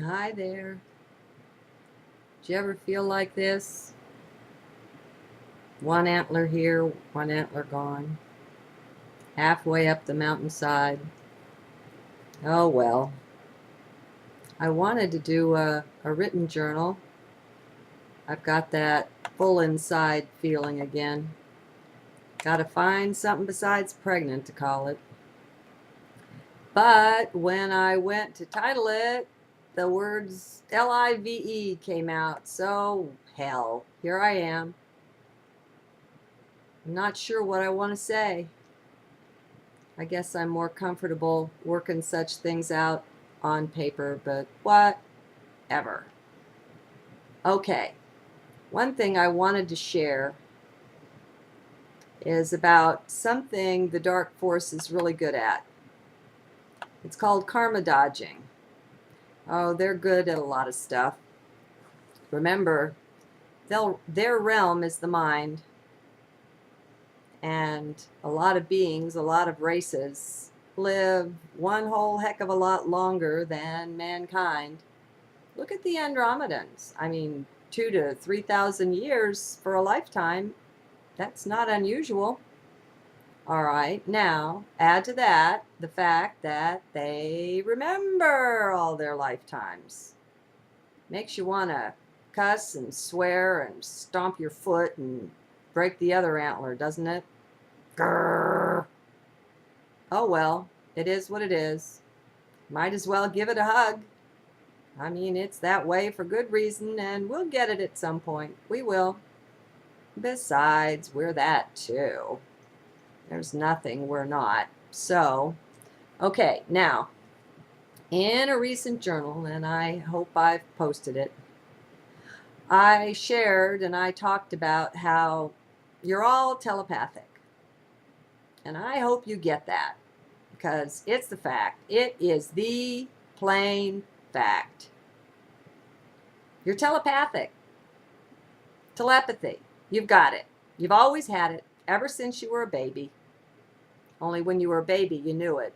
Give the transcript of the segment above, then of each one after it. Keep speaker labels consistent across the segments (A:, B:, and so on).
A: Hi there. Do you ever feel like this? One antler here, one antler gone. Halfway up the mountainside. Oh well. I wanted to do a written journal. I've got that full inside feeling again. Gotta find something besides pregnant to call it. But when I went to title it, the words LIVE came out. So, hell, here I am. I'm not sure what I want to say. I guess I'm more comfortable working such things out on paper, but whatever. Okay, one thing I wanted to share is about something the dark force is really good at. It's called karma dodging. Oh, they're good at a lot of stuff. Remember, their realm is the mind, and a lot of beings, a lot of races, live one whole heck of a lot longer than mankind. Look at the Andromedans. I mean, 2 to 3,000 years for a lifetime. That's not unusual. All right, now add to that the fact that they remember all their lifetimes. Makes you want to cuss and swear and stomp your foot and break the other antler, doesn't it? Grrr. Oh well, it is what it is. Might as well give it a hug. I mean, it's that way for good reason, and we'll get it at some point. We will. Besides, we're that too. There's nothing we're not. So, okay, now, in a recent journal, and I hope I've posted it, I shared and I talked about how you're all telepathic. And I hope you get that, because it's the fact. It is the plain fact. You're telepathic. Telepathy. You've got it. You've always had it, ever since you were a baby. Only when you were a baby, you knew it.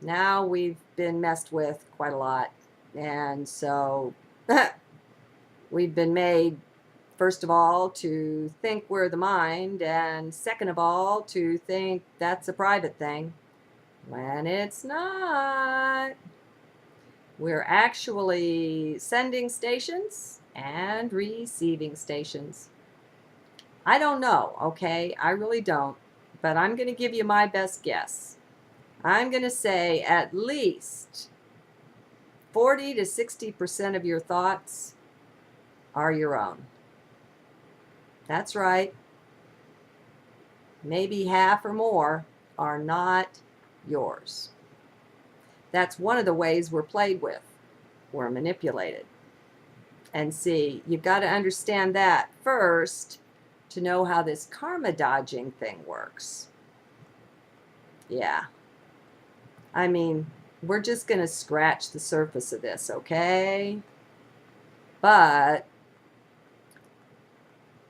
A: Now we've been messed with quite a lot. And so we've been made, first of all, to think we're the mind, and second of all, to think that's a private thing, when it's not. We're actually sending stations and receiving stations. I don't know, okay? I really don't. But I'm going to give you my best guess. I'm going to say at least 40 to 60% of your thoughts are your own. That's right. Maybe half or more are not yours. That's one of the ways we're played with. We're manipulated. And see, you've got to understand that first to know how this karma dodging thing works. Yeah. I mean, we're just going to scratch the surface of this, okay? But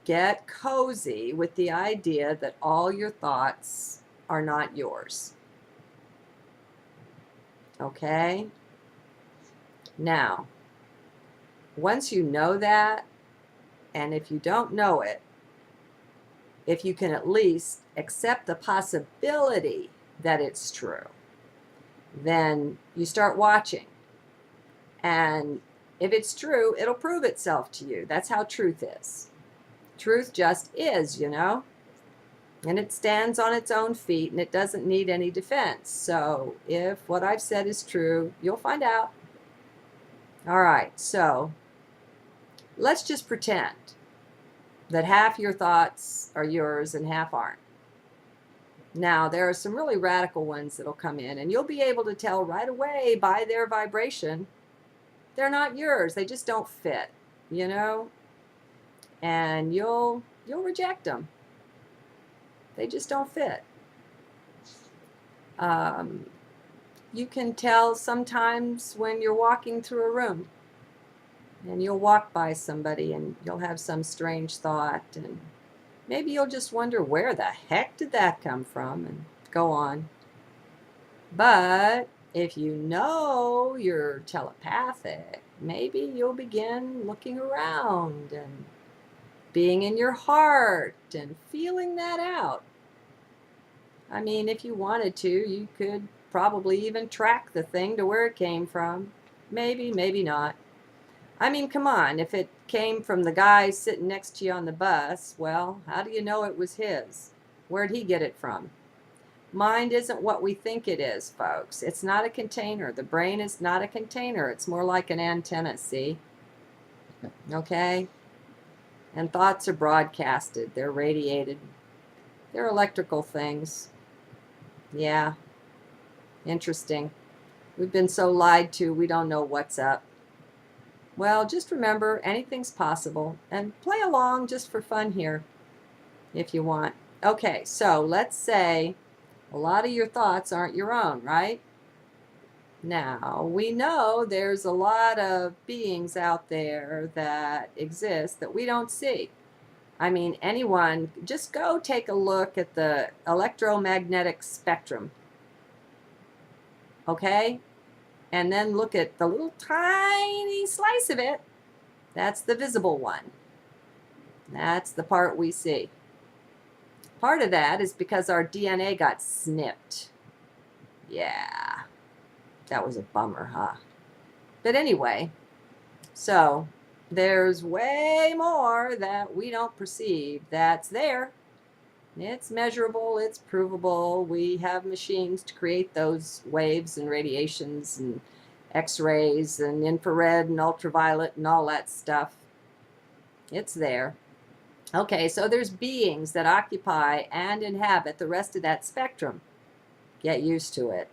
A: get cozy with the idea that all your thoughts are not yours. Okay? Now, once you know that, and if you don't know it, if you can at least accept the possibility that it's true, then you start watching. And if it's true, it'll prove itself to you. That's how truth is. Truth just is, you know? And it stands on its own feet, and it doesn't need any defense. So if what I've said is true, you'll find out. All right, so let's just pretend that half your thoughts are yours and half aren't. Now, there are some really radical ones that'll come in, and you'll be able to tell right away by their vibration they're not yours. They just don't fit, you know? And you'll reject them. They just don't fit. You can tell sometimes when you're walking through a room, and you'll walk by somebody and you'll have some strange thought, and maybe you'll just wonder, where the heck did that come from, and go on. But If you know you're telepathic, maybe you'll begin looking around and being in your heart and feeling that out. I mean, if you wanted to, you could probably even track the thing to where it came from. Maybe, maybe not. I mean, come on, if it came from the guy sitting next to you on the bus, well, how do you know it was his? Where'd he get it from? Mind isn't what we think it is, folks. It's not a container. The brain is not a container. It's more like an antenna, see? Okay? And thoughts are broadcasted. They're radiated. They're electrical things. Yeah. Interesting. We've been so lied to, we don't know what's up. Well, just remember, anything's possible. And play along just for fun here, if you want. Okay, so let's say a lot of your thoughts aren't your own, right? Now, we know there's a lot of beings out there that exist that we don't see. I mean, anyone, just go take a look at the electromagnetic spectrum, okay? And then look at the little tiny slice of it. That's the visible one. That's the part we see. Part of that is because our DNA got snipped. Yeah, that was a bummer, huh? But anyway, so there's way more that we don't perceive that's there. It's measurable, it's provable. We have machines to create those waves and radiations and X-rays and infrared and ultraviolet and all that stuff. It's there. Okay, so there's beings that occupy and inhabit the rest of that spectrum. Get used to it.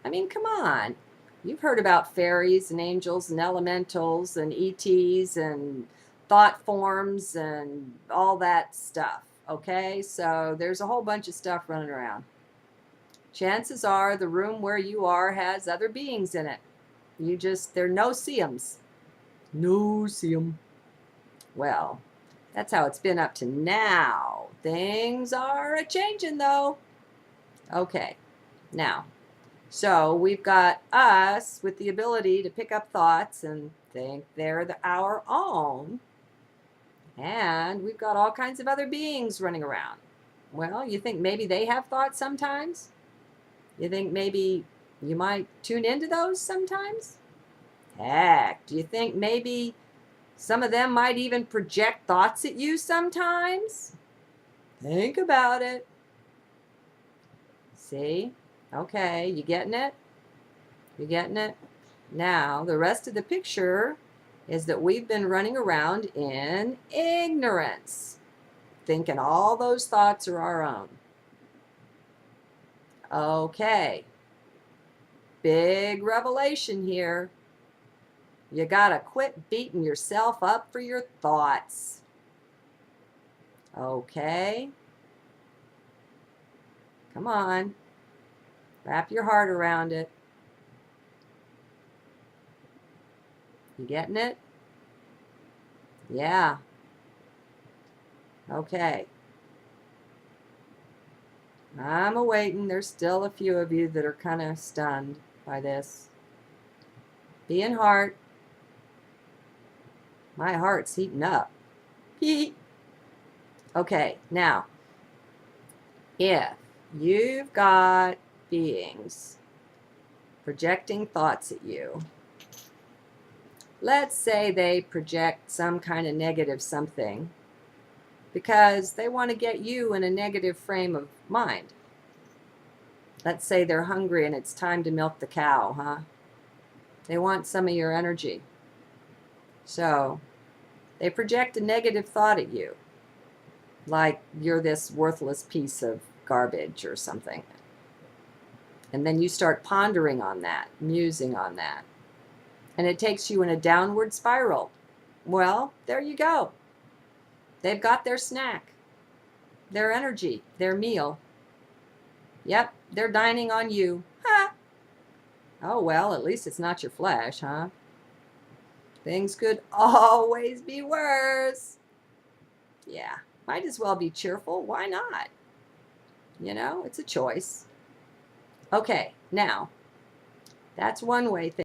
A: I mean, come on. You've heard about fairies and angels and elementals and ETs and thought forms and all that stuff. Okay, so there's a whole bunch of stuff running around. Chances are the room where you are has other beings in it. They're no-see-ums. No-see-um. Well, that's how it's been up to now. Things are a-changing, though. Okay, now, so we've got us with the ability to pick up thoughts and think they're our own. And we've got all kinds of other beings running around. Well, you think maybe they have thoughts sometimes? You think maybe you might tune into those sometimes? Heck, do you think maybe some of them might even project thoughts at you sometimes? Think about it. See? Okay, you getting it? You getting it? Now, the rest of the picture is that we've been running around in ignorance, thinking all those thoughts are our own. Okay, big revelation here. You gotta quit beating yourself up for your thoughts. Okay? Come on. Wrap your heart around it. You getting it? Yeah. Okay. I'm awaiting. There's still a few of you that are kind of stunned by this. Be in heart. My heart's heating up. Okay, now, if you've got beings projecting thoughts at you, let's say they project some kind of negative something because they want to get you in a negative frame of mind. Let's say they're hungry and it's time to milk the cow, huh? They want some of your energy. So they project a negative thought at you, like you're this worthless piece of garbage or something. And then you start pondering on that, musing on that. And it takes you in a downward spiral. Well, there you go. They've got their snack, their energy, their meal. Yep, they're dining on you. Ha! Oh, well, at least it's not your flesh, huh? Things could always be worse. Yeah, might as well be cheerful. Why not? You know, it's a choice. Okay, now, That's one way